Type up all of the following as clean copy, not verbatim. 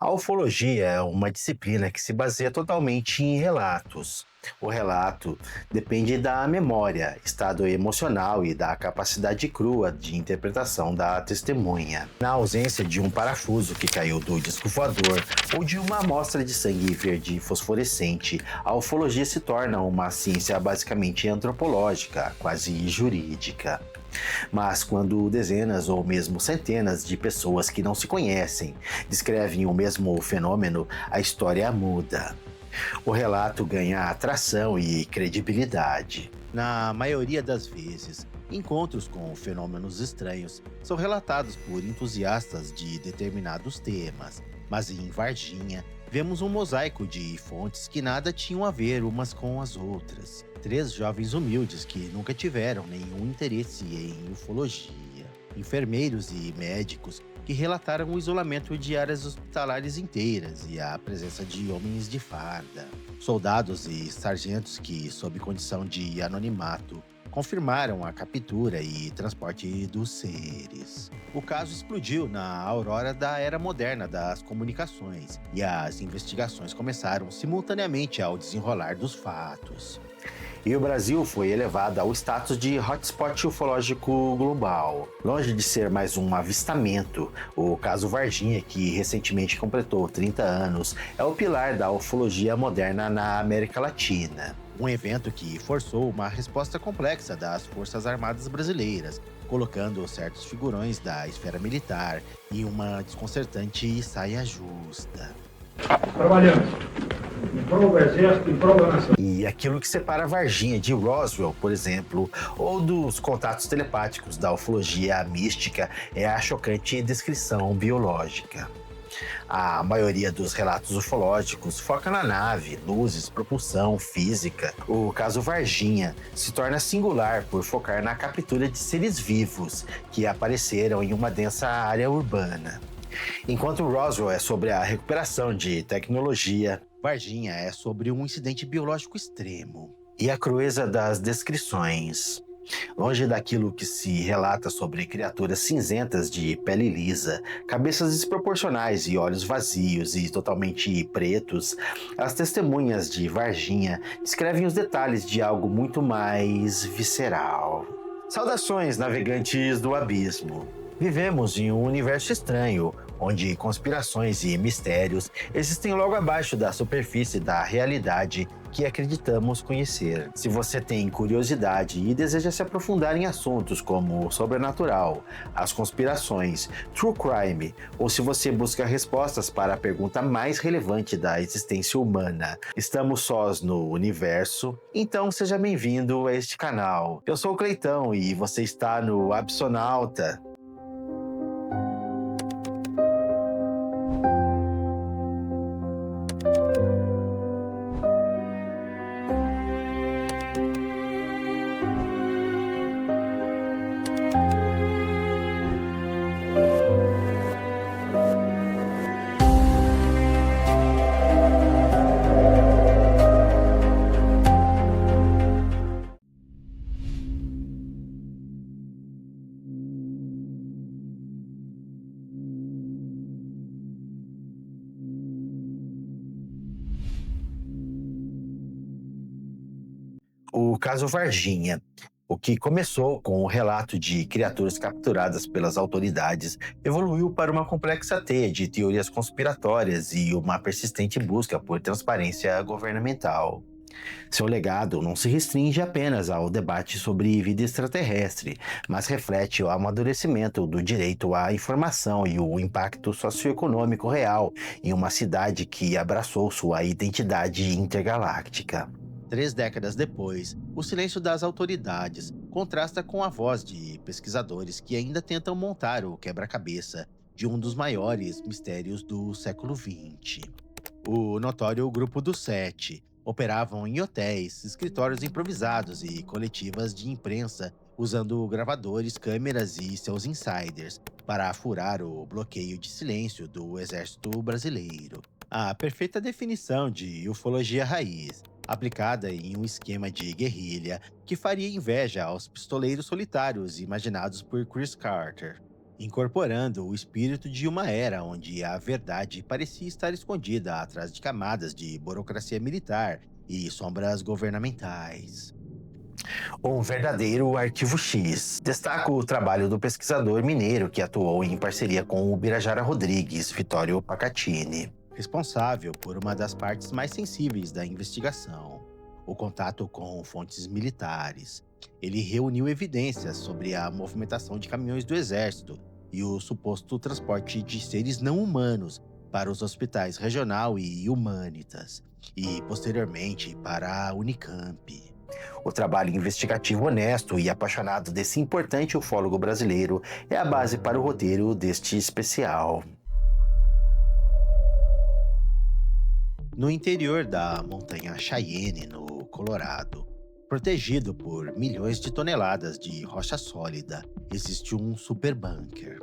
A ufologia é uma disciplina que se baseia totalmente em relatos. O relato depende da memória, estado emocional e da capacidade crua de interpretação da testemunha. Na ausência de um parafuso que caiu do disco voador ou de uma amostra de sangue verde fosforescente, a ufologia se torna uma ciência basicamente antropológica, quase jurídica. Mas quando dezenas ou mesmo centenas de pessoas que não se conhecem descrevem o mesmo fenômeno, a história muda. O relato ganha atração e credibilidade. Na maioria das vezes, encontros com fenômenos estranhos são relatados por entusiastas de determinados temas, mas em Varginha vemos um mosaico de fontes que nada tinham a ver umas com as outras. Três jovens humildes que nunca tiveram nenhum interesse em ufologia, enfermeiros e médicos que relataram o isolamento de áreas hospitalares inteiras e a presença de homens de farda, soldados e sargentos que, sob condição de anonimato, confirmaram a captura e transporte dos seres. O caso explodiu na aurora da era moderna das comunicações e as investigações começaram simultaneamente ao desenrolar dos fatos. E o Brasil foi elevado ao status de hotspot ufológico global. Longe de ser mais um avistamento, o caso Varginha, que recentemente completou 30 anos, é o pilar da ufologia moderna na América Latina. Um evento que forçou uma resposta complexa das Forças Armadas brasileiras, colocando certos figurões da esfera militar em uma desconcertante saia justa. Trabalhamos em prol do Exército, em prol da nação. E aquilo que separa Varginha de Roswell, por exemplo, ou dos contatos telepáticos da ufologia mística é a chocante descrição biológica. A maioria dos relatos ufológicos foca na nave, luzes, propulsão, física. O caso Varginha se torna singular por focar na captura de seres vivos que apareceram em uma densa área urbana. Enquanto Roswell é sobre a recuperação de tecnologia, Varginha é sobre um incidente biológico extremo. E a crueza das descrições. Longe daquilo que se relata sobre criaturas cinzentas de pele lisa, cabeças desproporcionais e olhos vazios e totalmente pretos, as testemunhas de Varginha descrevem os detalhes de algo muito mais visceral. Saudações, navegantes do abismo! Vivemos em um universo estranho, onde conspirações e mistérios existem logo abaixo da superfície da realidade que acreditamos conhecer. Se você tem curiosidade e deseja se aprofundar em assuntos como o sobrenatural, as conspirações, true crime, ou se você busca respostas para a pergunta mais relevante da existência humana, estamos sós no universo? Então seja bem-vindo a este canal. Eu sou o Cleitão e você está no Absonauta. O caso Varginha, o que começou com o relato de criaturas capturadas pelas autoridades, evoluiu para uma complexa teia de teorias conspiratórias e uma persistente busca por transparência governamental. Seu legado não se restringe apenas ao debate sobre vida extraterrestre, mas reflete o amadurecimento do direito à informação e o impacto socioeconômico real em uma cidade que abraçou sua identidade intergaláctica. 3 décadas depois, o silêncio das autoridades contrasta com a voz de pesquisadores que ainda tentam montar o quebra-cabeça de um dos maiores mistérios do século XX. O notório Grupo dos Sete operavam em hotéis, escritórios improvisados e coletivas de imprensa usando gravadores, câmeras e seus insiders para furar o bloqueio de silêncio do Exército Brasileiro. A perfeita definição de ufologia raiz, aplicada em um esquema de guerrilha que faria inveja aos pistoleiros solitários imaginados por Chris Carter. incorporando o espírito de uma era onde a verdade parecia estar escondida atrás de camadas de burocracia militar e sombras governamentais. Um verdadeiro arquivo X. Destaco o trabalho do pesquisador mineiro que atuou em parceria com o Birajara Rodrigues, Vittorio Pacatini, responsável por uma das partes mais sensíveis da investigação, o contato com fontes militares. Ele reuniu evidências sobre a movimentação de caminhões do exército e o suposto transporte de seres não humanos para os hospitais Regional e Humanitas, e posteriormente para a Unicamp. O trabalho investigativo honesto e apaixonado desse importante ufólogo brasileiro é a base para o roteiro deste especial. No interior da montanha Cheyenne, no Colorado, protegido por milhões de toneladas de rocha sólida, existe um superbunker.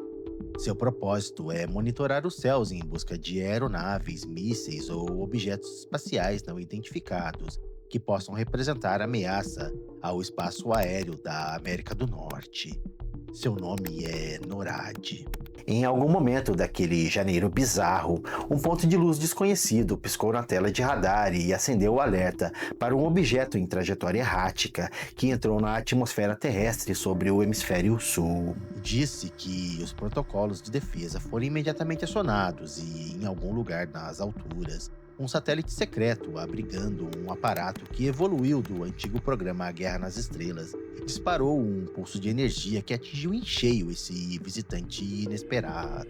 Seu propósito é monitorar os céus em busca de aeronaves, mísseis ou objetos espaciais não identificados que possam representar ameaça ao espaço aéreo da América do Norte. Seu nome é NORAD. Em algum momento daquele janeiro bizarro, um ponto de luz desconhecido piscou na tela de radar e acendeu o alerta para um objeto em trajetória errática que entrou na atmosfera terrestre sobre o hemisfério sul. Disse que os protocolos de defesa foram imediatamente acionados e, em algum lugar nas alturas, um satélite secreto abrigando um aparato que evoluiu do antigo programa Guerra nas Estrelas disparou um pulso de energia que atingiu em cheio esse visitante inesperado.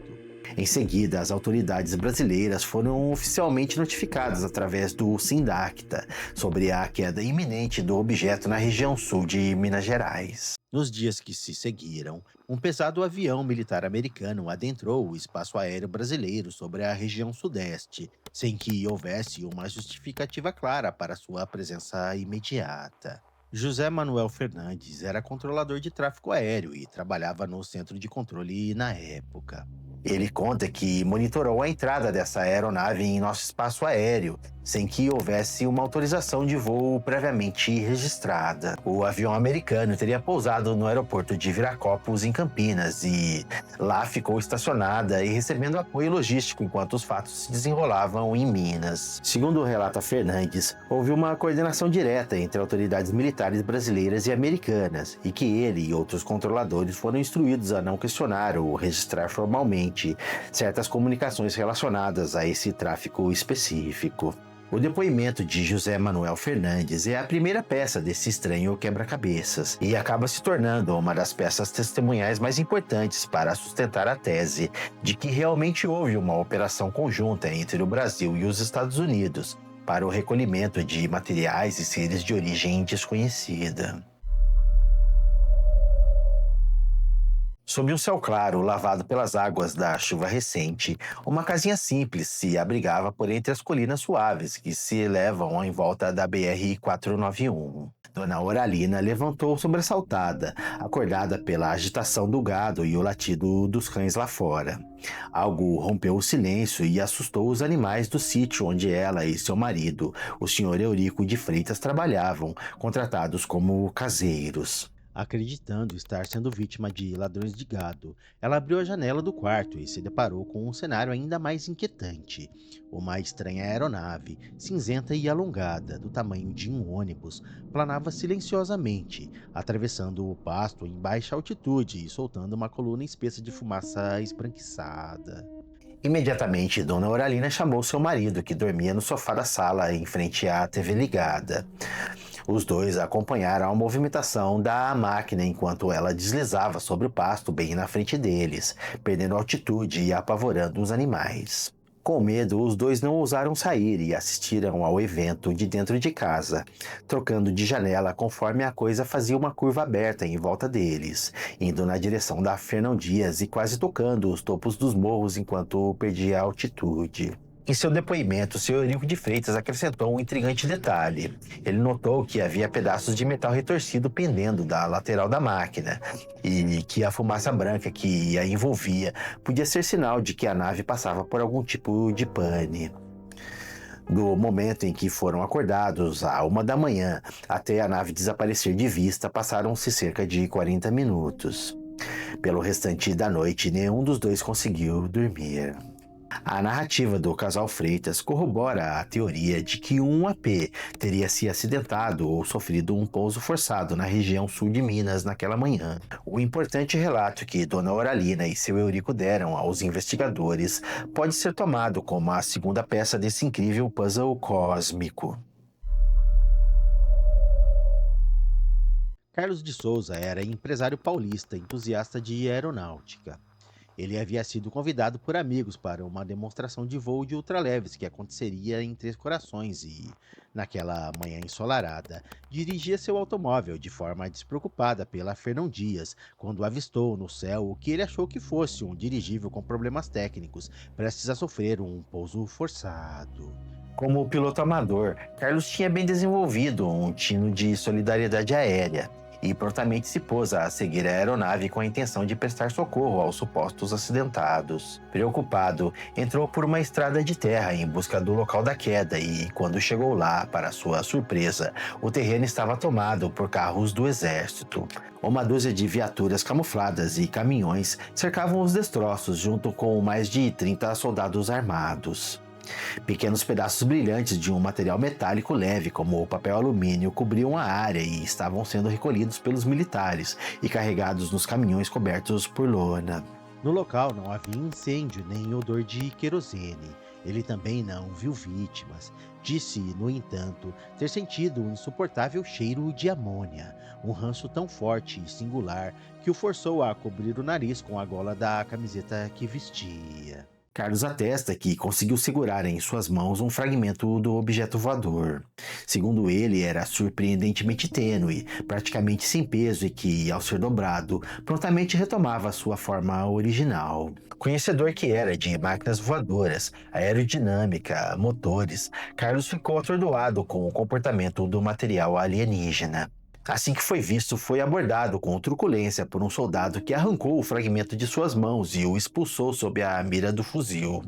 Em seguida, as autoridades brasileiras foram oficialmente notificadas através do SINDACTA sobre a queda iminente do objeto na região sul de Minas Gerais. Nos dias que se seguiram, um pesado avião militar americano adentrou o espaço aéreo brasileiro sobre a região sudeste, sem que houvesse uma justificativa clara para sua presença imediata. José Manuel Fernandes era controlador de tráfego aéreo e trabalhava no centro de controle na época. Ele conta que monitorou a entrada dessa aeronave em nosso espaço aéreo, sem que houvesse uma autorização de voo previamente registrada. O avião americano teria pousado no aeroporto de Viracopos, em Campinas, e lá ficou estacionada e recebendo apoio logístico enquanto os fatos se desenrolavam em Minas. Segundo relata Fernandes, houve uma coordenação direta entre autoridades militares brasileiras e americanas, e que ele e outros controladores foram instruídos a não questionar ou registrar formalmente certas comunicações relacionadas a esse tráfico específico. O depoimento de José Manuel Fernandes é a primeira peça desse estranho quebra-cabeças e acaba se tornando uma das peças testemunhais mais importantes para sustentar a tese de que realmente houve uma operação conjunta entre o Brasil e os Estados Unidos para o recolhimento de materiais e seres de origem desconhecida. Sob um céu claro, lavado pelas águas da chuva recente, uma casinha simples se abrigava por entre as colinas suaves que se elevam em volta da BR-491. Dona Oralina levantou sobressaltada, acordada pela agitação do gado e o latido dos cães lá fora. Algo rompeu o silêncio e assustou os animais do sítio onde ela e seu marido, o Sr. Eurico de Freitas, trabalhavam, contratados como caseiros. Acreditando estar sendo vítima de ladrões de gado, ela abriu a janela do quarto e se deparou com um cenário ainda mais inquietante. Uma estranha aeronave, cinzenta e alongada, do tamanho de um ônibus, planava silenciosamente, atravessando o pasto em baixa altitude e soltando uma coluna espessa de fumaça esbranquiçada. Imediatamente, Dona Oralina chamou seu marido, que dormia no sofá da sala em frente à TV ligada. Os dois acompanharam a movimentação da máquina enquanto ela deslizava sobre o pasto bem na frente deles, perdendo altitude e apavorando os animais. Com medo, os dois não ousaram sair e assistiram ao evento de dentro de casa, trocando de janela conforme a coisa fazia uma curva aberta em volta deles, indo na direção da Fernão Dias e quase tocando os topos dos morros enquanto perdia a altitude. Em seu depoimento, o Sr. Eurico de Freitas acrescentou um intrigante detalhe. Ele notou que havia pedaços de metal retorcido pendendo da lateral da máquina e que a fumaça branca que a envolvia podia ser sinal de que a nave passava por algum tipo de pane. Do momento em que foram acordados, à 1 da manhã, até a nave desaparecer de vista, passaram-se cerca de 40 minutos. Pelo restante da noite, nenhum dos dois conseguiu dormir. A narrativa do casal Freitas corrobora a teoria de que um AP teria se acidentado ou sofrido um pouso forçado na região sul de Minas naquela manhã. O importante relato que Dona Oralina e seu Eurico deram aos investigadores pode ser tomado como a segunda peça desse incrível puzzle cósmico. Carlos de Souza era empresário paulista, entusiasta de aeronáutica. Ele havia sido convidado por amigos para uma demonstração de voo de ultraleves que aconteceria em Três Corações e, naquela manhã ensolarada, dirigia seu automóvel de forma despreocupada pela Fernão Dias, quando avistou no céu o que ele achou que fosse um dirigível com problemas técnicos, prestes a sofrer um pouso forçado. Como piloto amador, Carlos tinha bem desenvolvido um tino de solidariedade aérea e prontamente se pôs a seguir a aeronave com a intenção de prestar socorro aos supostos acidentados. Preocupado, entrou por uma estrada de terra em busca do local da queda e, quando chegou lá, para sua surpresa, o terreno estava tomado por carros do exército. Uma dúzia de viaturas camufladas e caminhões cercavam os destroços junto com mais de 30 soldados armados. Pequenos pedaços brilhantes de um material metálico leve, como o papel alumínio, cobriam a área e estavam sendo recolhidos pelos militares e carregados nos caminhões cobertos por lona. No local não havia incêndio nem odor de querosene. Ele também não viu vítimas. Disse, no entanto, ter sentido um insuportável cheiro de amônia, um ranço tão forte e singular que o forçou a cobrir o nariz com a gola da camiseta que vestia. Carlos atesta que conseguiu segurar em suas mãos um fragmento do objeto voador. Segundo ele, era surpreendentemente tênue, praticamente sem peso e que, ao ser dobrado, prontamente retomava sua forma original. Conhecedor que era de máquinas voadoras, aerodinâmica, motores, Carlos ficou atordoado com o comportamento do material alienígena. Assim que foi visto, foi abordado com truculência por um soldado que arrancou o fragmento de suas mãos e o expulsou sob a mira do fuzil.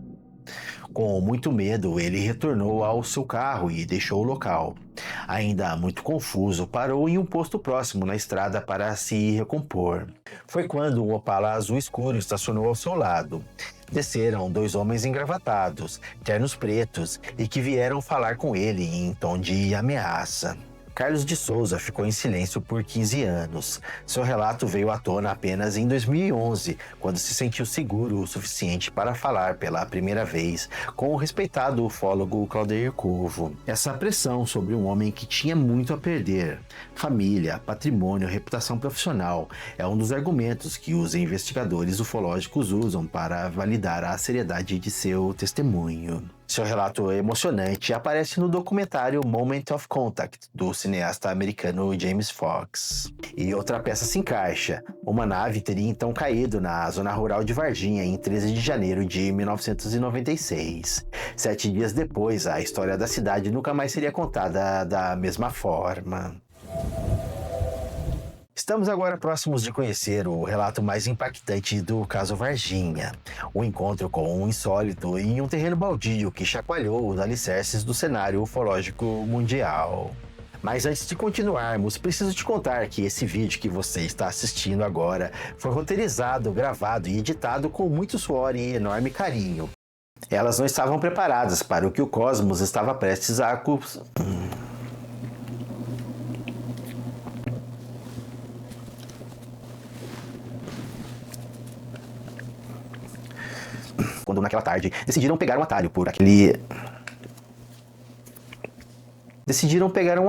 Com muito medo, ele retornou ao seu carro e deixou o local. Ainda muito confuso, parou em um posto próximo na estrada para se recompor. Foi quando um Opala azul escuro estacionou ao seu lado. Desceram dois homens engravatados, ternos pretos, e que vieram falar com ele em tom de ameaça. Carlos de Souza ficou em silêncio por 15 anos. Seu relato veio à tona apenas em 2011, quando se sentiu seguro o suficiente para falar pela primeira vez com o respeitado ufólogo Claudeir Curvo. Essa pressão sobre um homem que tinha muito a perder, família, patrimônio, reputação profissional, é um dos argumentos que os investigadores ufológicos usam para validar a seriedade de seu testemunho. Seu relato emocionante aparece no documentário Moment of Contact, do cineasta americano James Fox. E outra peça se encaixa. Uma nave teria então caído na zona rural de Varginha em 13 de janeiro de 1996. 7 dias depois, a história da cidade nunca mais seria contada da mesma forma. Estamos agora próximos de conhecer o relato mais impactante do caso Varginha. O encontro com um insólito em um terreno baldio que chacoalhou os alicerces do cenário ufológico mundial. Mas antes de continuarmos, preciso te contar que esse vídeo que você está assistindo agora foi roteirizado, gravado e editado com muito suor e enorme carinho. Elas não estavam preparadas para o que o cosmos estava prestes a quando naquela tarde decidiram pegar um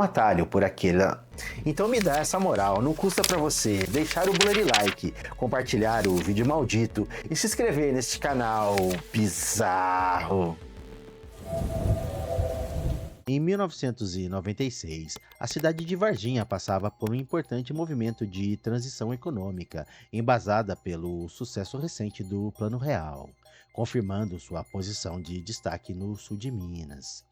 atalho por aquela... Então me dá essa moral, não custa pra você deixar o bloody like, compartilhar o vídeo maldito e se inscrever neste canal bizarro. Em 1996, a cidade de Varginha passava por um importante movimento de transição econômica, embasada pelo sucesso recente do Plano Real, confirmando sua posição de destaque no sul de Minas.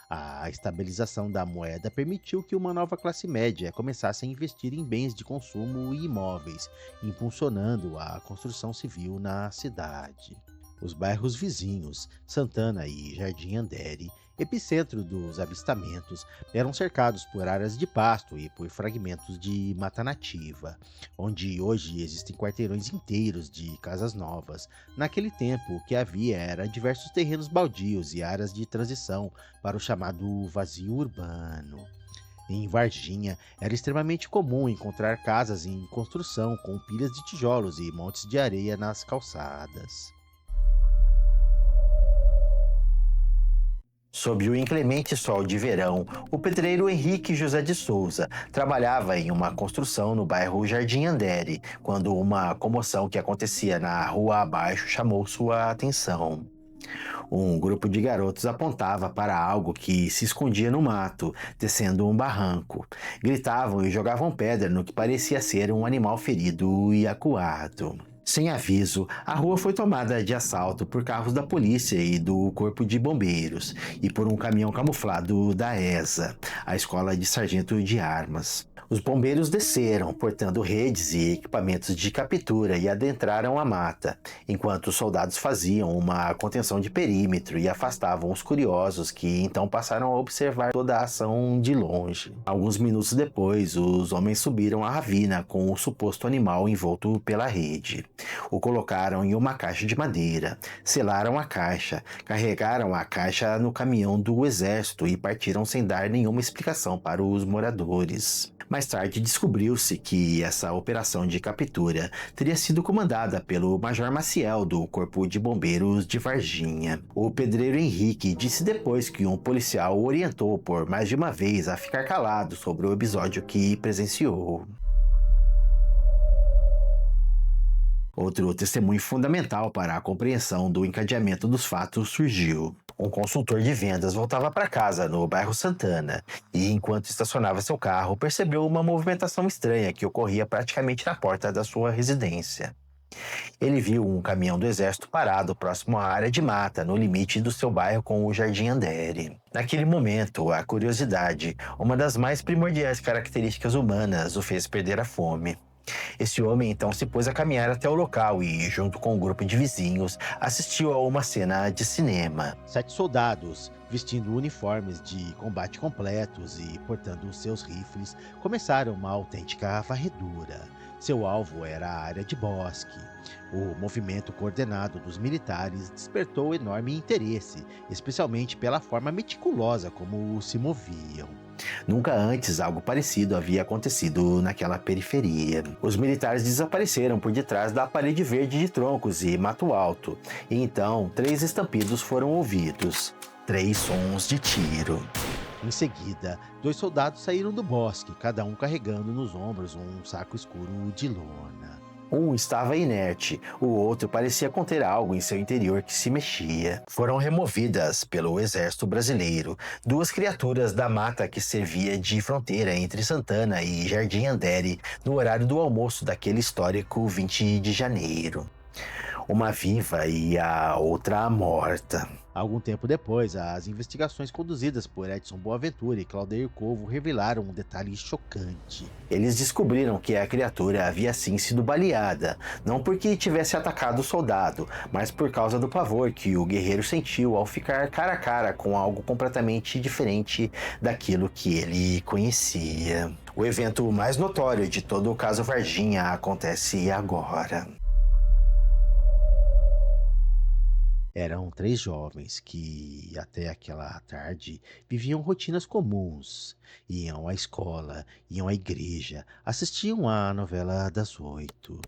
A estabilização da moeda permitiu que uma nova classe média começasse a investir em bens de consumo e imóveis, impulsionando a construção civil na cidade. Os bairros vizinhos, Santana e Jardim Andere, epicentro dos avistamentos, eram cercados por áreas de pasto e por fragmentos de mata nativa, onde hoje existem quarteirões inteiros de casas novas. Naquele tempo, o que havia era diversos terrenos baldios e áreas de transição para o chamado vazio urbano. Em Varginha, era extremamente comum encontrar casas em construção com pilhas de tijolos e montes de areia nas calçadas. Sob o inclemente sol de verão, o pedreiro Henrique José de Souza trabalhava em uma construção no bairro Jardim Andere, quando uma comoção que acontecia na rua abaixo chamou sua atenção. Um grupo de garotos apontava para algo que se escondia no mato, descendo um barranco. Gritavam e jogavam pedra no que parecia ser um animal ferido e acuado. Sem aviso, a rua foi tomada de assalto por carros da polícia e do Corpo de Bombeiros e por um caminhão camuflado da ESA, a Escola de Sargento de Armas. Os bombeiros desceram, portando redes e equipamentos de captura e adentraram a mata, enquanto os soldados faziam uma contenção de perímetro e afastavam os curiosos que então passaram a observar toda a ação de longe. Alguns minutos depois, os homens subiram a ravina com o suposto animal envolto pela rede. O colocaram em uma caixa de madeira, selaram a caixa, carregaram a caixa no caminhão do exército e partiram sem dar nenhuma explicação para os moradores. Mais tarde descobriu-se que essa operação de captura teria sido comandada pelo Major Maciel do Corpo de Bombeiros de Varginha. O pedreiro Henrique disse depois que um policial o orientou por mais de uma vez a ficar calado sobre o episódio que presenciou. Outro testemunho fundamental para a compreensão do encadeamento dos fatos surgiu. Um consultor de vendas voltava para casa no bairro Santana e, enquanto estacionava seu carro, percebeu uma movimentação estranha que ocorria praticamente na porta da sua residência. Ele viu um caminhão do exército parado próximo à área de mata, no limite do seu bairro com o Jardim Andere. Naquele momento, a curiosidade, uma das mais primordiais características humanas, o fez perder a fome. Esse homem então se pôs a caminhar até o local e, junto com um grupo de vizinhos, assistiu a uma cena de cinema. 7 soldados, vestindo uniformes de combate completos e portando seus rifles, começaram uma autêntica varredura. Seu alvo era a área de bosque. O movimento coordenado dos militares despertou enorme interesse, especialmente pela forma meticulosa como se moviam. Nunca antes algo parecido havia acontecido naquela periferia. Os militares desapareceram por detrás da parede verde de troncos e mato alto, e então 3 estampidos foram ouvidos. 3 sons de tiro. Em seguida, 2 soldados saíram do bosque, cada um carregando nos ombros um saco escuro de lona. Um estava inerte, o outro parecia conter algo em seu interior que se mexia. Foram removidas pelo exército brasileiro 2 criaturas da mata que servia de fronteira entre Santana e Jardim Andere no horário do almoço daquele histórico 20 de janeiro. Uma viva e a outra morta. Algum tempo depois, as investigações conduzidas por Edson Boaventura e Claudeir Covo revelaram um detalhe chocante. Eles descobriram que a criatura havia sim sido baleada, não porque tivesse atacado o soldado, mas por causa do pavor que o guerreiro sentiu ao ficar cara a cara com algo completamente diferente daquilo que ele conhecia. O evento mais notório de todo o caso Varginha acontece agora. Eram 3 jovens que, até aquela tarde, viviam rotinas comuns. Iam à escola, iam à igreja, assistiam à novela das 8.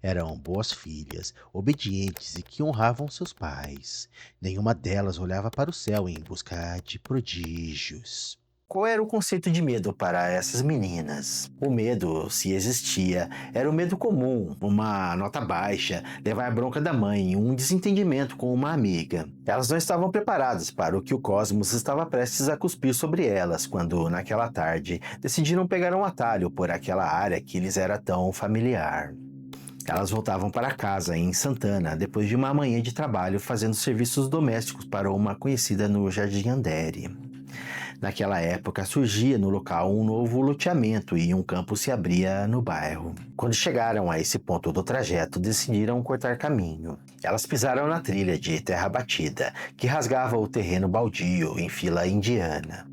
Eram boas filhas, obedientes e que honravam seus pais. Nenhuma delas olhava para o céu em busca de prodígios. Qual era o conceito de medo para essas meninas? O medo, se existia, era o medo comum, uma nota baixa, levar bronca da mãe, um desentendimento com uma amiga. Elas não estavam preparadas para o que o cosmos estava prestes a cuspir sobre elas, quando, naquela tarde, decidiram pegar um atalho por aquela área que lhes era tão familiar. Elas voltavam para casa, em Santana, depois de uma manhã de trabalho fazendo serviços domésticos para uma conhecida no Jardim Andere. Naquela época surgia no local um novo loteamento e um campo se abria no bairro. Quando chegaram a esse ponto do trajeto, decidiram cortar caminho. Elas pisaram na trilha de terra batida, que rasgava o terreno baldio em fila indiana.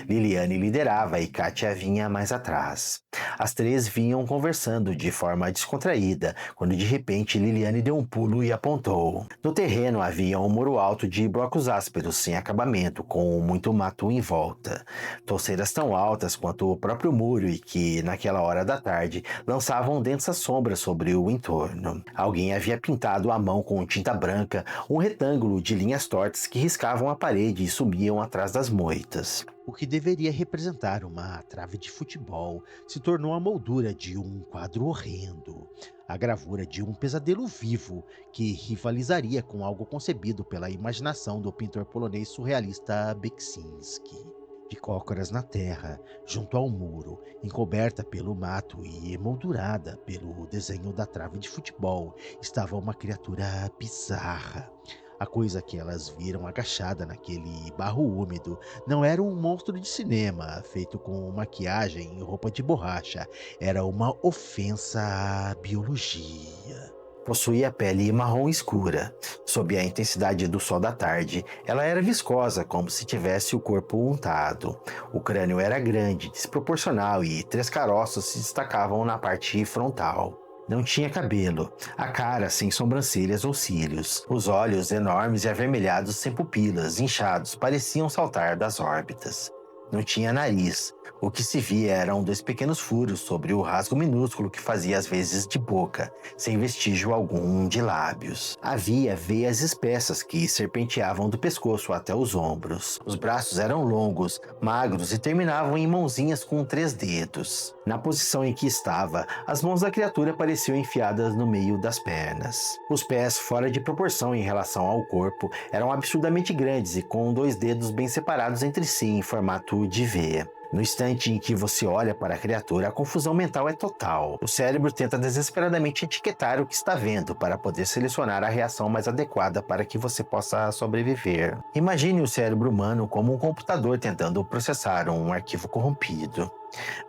Liliane liderava e Kátia vinha mais atrás. As três vinham conversando de forma descontraída, quando de repente Liliane deu um pulo e apontou. No terreno havia um muro alto de blocos ásperos sem acabamento, com muito mato em volta. Touceiras tão altas quanto o próprio muro e que, naquela hora da tarde, lançavam densas sombras sobre o entorno. Alguém havia pintado à mão com tinta branca um retângulo de linhas tortas que riscavam a parede e subiam atrás das moitas. O que deveria representar uma trave de futebol se tornou a moldura de um quadro horrendo, a gravura de um pesadelo vivo que rivalizaria com algo concebido pela imaginação do pintor polonês surrealista Beksinski. De cócoras na terra, junto ao muro, encoberta pelo mato e emoldurada pelo desenho da trave de futebol, estava uma criatura bizarra. A coisa que elas viram agachada naquele barro úmido não era um monstro de cinema feito com maquiagem e roupa de borracha. Era uma ofensa à biologia. Possuía pele marrom escura. Sob a intensidade do sol da tarde, ela era viscosa, como se tivesse o corpo untado. O crânio era grande, desproporcional e 3 caroços se destacavam na parte frontal. Não tinha cabelo, a cara sem sobrancelhas ou cílios. Os olhos enormes e avermelhados sem pupilas, inchados, pareciam saltar das órbitas. Não tinha nariz. O que se via eram 2 pequenos furos sobre o rasgo minúsculo que fazia às vezes de boca, sem vestígio algum de lábios. Havia veias espessas que serpenteavam do pescoço até os ombros. Os braços eram longos, magros e terminavam em mãozinhas com 3 dedos. Na posição em que estava, as mãos da criatura pareciam enfiadas no meio das pernas. Os pés, fora de proporção em relação ao corpo, eram absurdamente grandes e com 2 dedos bem separados entre si em formato de V. No instante em que você olha para a criatura, a confusão mental é total. O cérebro tenta desesperadamente etiquetar o que está vendo para poder selecionar a reação mais adequada para que você possa sobreviver. Imagine o cérebro humano como um computador tentando processar um arquivo corrompido.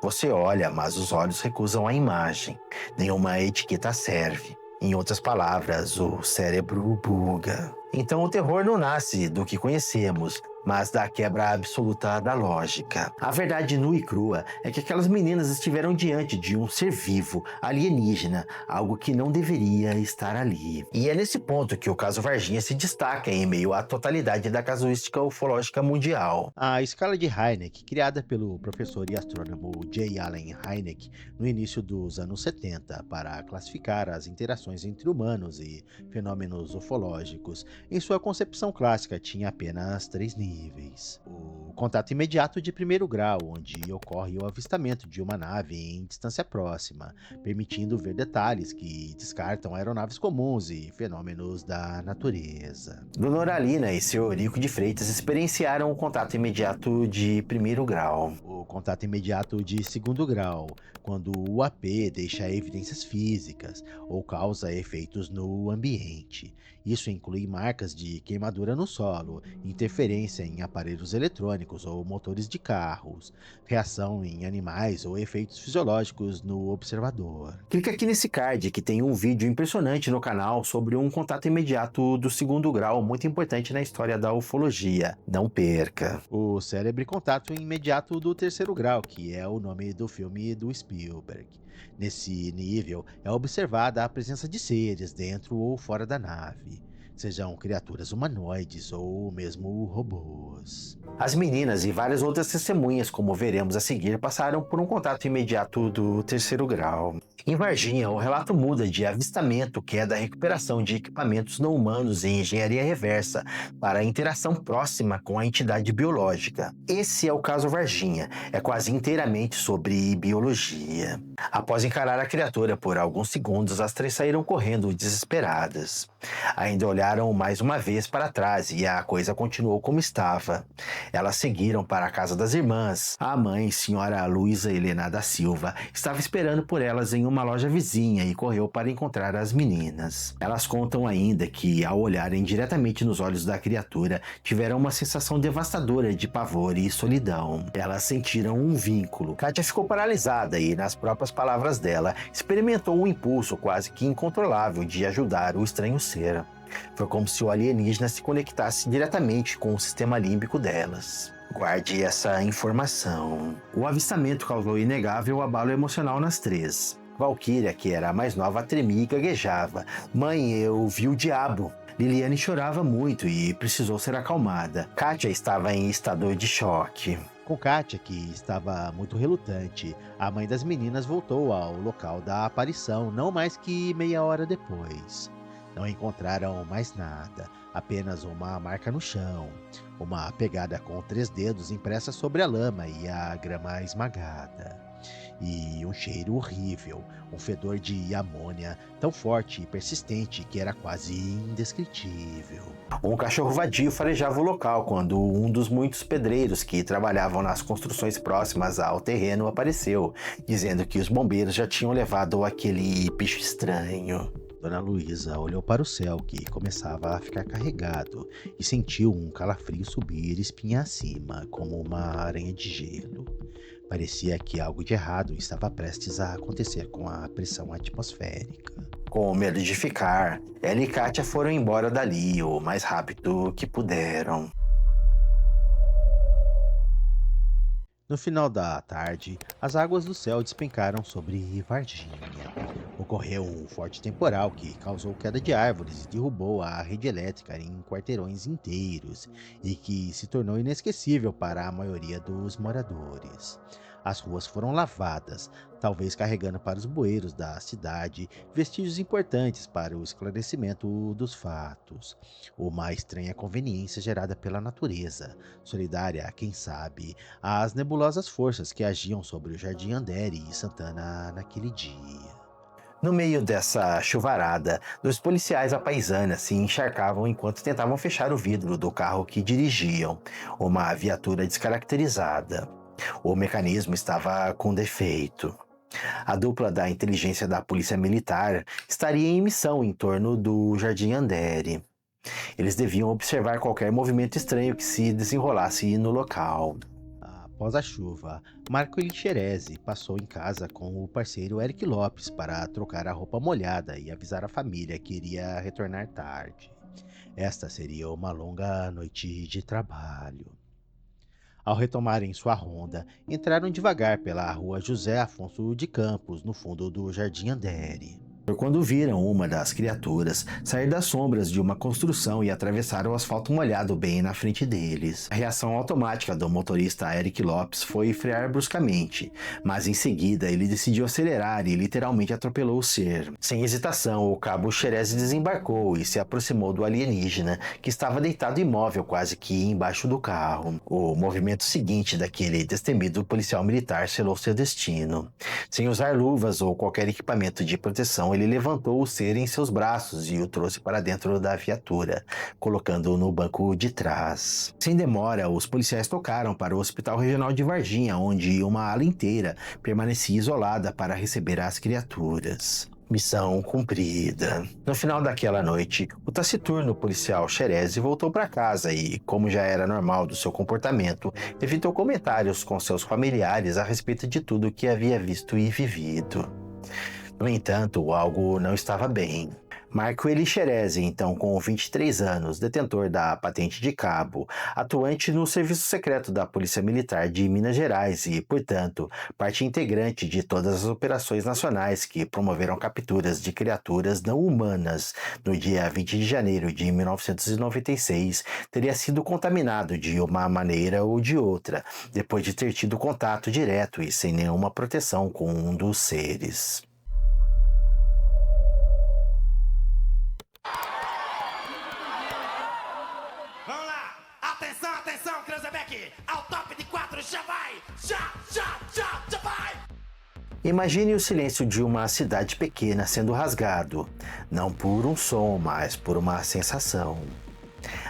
Você olha, mas os olhos recusam a imagem. Nenhuma etiqueta serve. Em outras palavras, o cérebro buga. Então o terror não nasce do que conhecemos, mas da quebra absoluta da lógica. A verdade nua e crua é que aquelas meninas estiveram diante de um ser vivo, alienígena, algo que não deveria estar ali. E é nesse ponto que o caso Varginha se destaca em meio à totalidade da casuística ufológica mundial. A escala de Hynek, criada pelo professor e astrônomo J. Allen Hynek no início dos anos 70 para classificar as interações entre humanos e fenômenos ufológicos, em sua concepção clássica tinha apenas 3 níveis. O contato imediato de primeiro grau, onde ocorre o avistamento de uma nave em distância próxima, permitindo ver detalhes que descartam aeronaves comuns e fenômenos da natureza. Dona Oralina e seu Eurico de Freitas experienciaram o contato imediato de primeiro grau. O contato imediato de segundo grau, quando o AP deixa evidências físicas ou causa efeitos no ambiente. Isso inclui marcas de queimadura no solo, interferência em aparelhos eletrônicos ou motores de carros, reação em animais ou efeitos fisiológicos no observador. Clica aqui nesse card que tem um vídeo impressionante no canal sobre um contato imediato do segundo grau, muito importante na história da ufologia. Não perca! O célebre contato imediato do terceiro grau, que é o nome do filme do Spielberg. Nesse nível, é observada a presença de seres dentro ou fora da nave, sejam criaturas humanoides ou mesmo robôs. As meninas e várias outras testemunhas, como veremos a seguir, passaram por um contato imediato do terceiro grau. Em Varginha, o relato muda de avistamento, que é da recuperação de equipamentos não humanos e engenharia reversa, para a interação próxima com a entidade biológica. Esse é o caso Varginha, é quase inteiramente sobre biologia. Após encarar a criatura por alguns segundos, as 3 saíram correndo desesperadas. Ainda olharam mais uma vez para trás e a coisa continuou como estava. Elas seguiram para a casa das irmãs. A mãe, senhora Luísa Helena da Silva, estava esperando por elas em uma loja vizinha e correu para encontrar as meninas. Elas contam ainda que, ao olharem diretamente nos olhos da criatura, tiveram uma sensação devastadora de pavor e solidão. Elas sentiram um vínculo. Kátia ficou paralisada e, nas próprias palavras dela, experimentou um impulso quase que incontrolável de ajudar o estranho ser. Foi como se o alienígena se conectasse diretamente com o sistema límbico delas. Guarde essa informação. O avistamento causou inegável abalo emocional nas três. Valquíria, que era a mais nova, tremia e gaguejava. Mãe, eu vi o diabo. Liliane chorava muito e precisou ser acalmada. Kátia estava em estado de choque. Com Kátia, que estava muito relutante, a mãe das meninas voltou ao local da aparição não mais que meia hora depois. Não encontraram mais nada, apenas uma marca no chão, uma pegada com 3 dedos impressa sobre a lama e a grama esmagada. E um cheiro horrível, um fedor de amônia tão forte e persistente que era quase indescritível. Um cachorro vadio farejava o local quando um dos muitos pedreiros que trabalhavam nas construções próximas ao terreno apareceu, dizendo que os bombeiros já tinham levado aquele bicho estranho. Dona Luísa olhou para o céu, que começava a ficar carregado, e sentiu um calafrio subir espinha acima, como uma aranha de gelo. Parecia que algo de errado estava prestes a acontecer com a pressão atmosférica. Com medo de ficar, ela e Kátia foram embora dali o mais rápido que puderam. No final da tarde, as águas do céu despencaram sobre Varginha. Ocorreu um forte temporal que causou queda de árvores e derrubou a rede elétrica em quarteirões inteiros e que se tornou inesquecível para a maioria dos moradores. As ruas foram lavadas, talvez carregando para os bueiros da cidade vestígios importantes para o esclarecimento dos fatos. Uma estranha conveniência gerada pela natureza, solidária, quem sabe, às nebulosas forças que agiam sobre o Jardim Andere e Santana naquele dia. No meio dessa chuvarada, 2 policiais à paisana se encharcavam enquanto tentavam fechar o vidro do carro que dirigiam, uma viatura descaracterizada. O mecanismo estava com defeito. A dupla da inteligência da polícia militar estaria em missão em torno do Jardim Andere. Eles deviam observar qualquer movimento estranho que se desenrolasse no local. Após a chuva, Marco Elixerese passou em casa com o parceiro Eric Lopes para trocar a roupa molhada e avisar a família que iria retornar tarde. Esta seria uma longa noite de trabalho. Ao retomarem sua ronda, entraram devagar pela rua José Afonso de Campos, no fundo do Jardim Andere. Foi quando viram uma das criaturas sair das sombras de uma construção e atravessar o asfalto molhado bem na frente deles. A reação automática do motorista Eric Lopes foi frear bruscamente, mas em seguida ele decidiu acelerar e literalmente atropelou o ser. Sem hesitação, o cabo Xerez desembarcou e se aproximou do alienígena, que estava deitado imóvel quase que embaixo do carro. O movimento seguinte daquele destemido policial militar selou seu destino. Sem usar luvas ou qualquer equipamento de proteção, ele levantou o ser em seus braços e o trouxe para dentro da viatura, colocando-o no banco de trás. Sem demora, os policiais tocaram para o Hospital Regional de Varginha, onde uma ala inteira permanecia isolada para receber as criaturas. Missão cumprida. No final daquela noite, o taciturno policial Xerez voltou para casa e, como já era normal do seu comportamento, evitou comentários com seus familiares a respeito de tudo o que havia visto e vivido. No entanto, algo não estava bem. Marco Elixerese, então com 23 anos, detentor da patente de cabo, atuante no Serviço Secreto da Polícia Militar de Minas Gerais e, portanto, parte integrante de todas as operações nacionais que promoveram capturas de criaturas não humanas no dia 20 de janeiro de 1996, teria sido contaminado de uma maneira ou de outra, depois de ter tido contato direto e sem nenhuma proteção com um dos seres. Imagine o silêncio de uma cidade pequena sendo rasgado, não por um som, mas por uma sensação.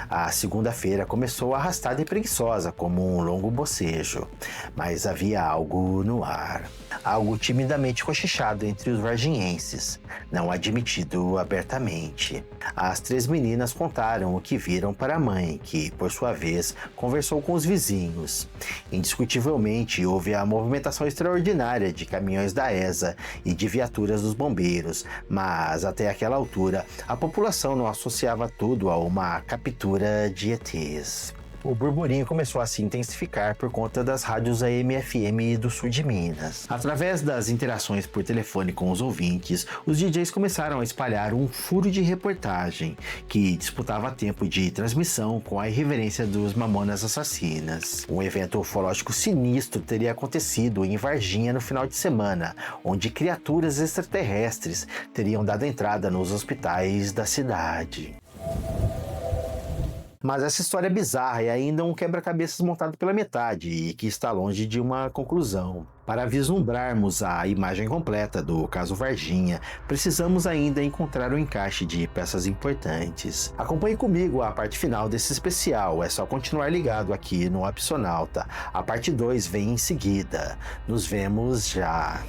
A segunda-feira começou arrastada e preguiçosa, como um longo bocejo, mas havia algo no ar. Algo timidamente cochichado entre os varginhenses, não admitido abertamente. As 3 meninas contaram o que viram para a mãe, que, por sua vez, conversou com os vizinhos. Indiscutivelmente, houve a movimentação extraordinária de caminhões da ESA e de viaturas dos bombeiros, mas até aquela altura, a população não associava tudo a uma captura de ETs. O burburinho começou a se intensificar por conta das rádios AM/FM do sul de Minas. Através das interações por telefone com os ouvintes, os DJs começaram a espalhar um furo de reportagem que disputava tempo de transmissão com a irreverência dos Mamonas Assassinas. Um evento ufológico sinistro teria acontecido em Varginha no final de semana, onde criaturas extraterrestres teriam dado entrada nos hospitais da cidade. Mas essa história é bizarra e ainda um quebra-cabeças montado pela metade e que está longe de uma conclusão. Para vislumbrarmos a imagem completa do caso Varginha, precisamos ainda encontrar um encaixe de peças importantes. Acompanhe comigo a parte final desse especial, é só continuar ligado aqui no Apsonauta. A parte 2 vem em seguida. Nos vemos já!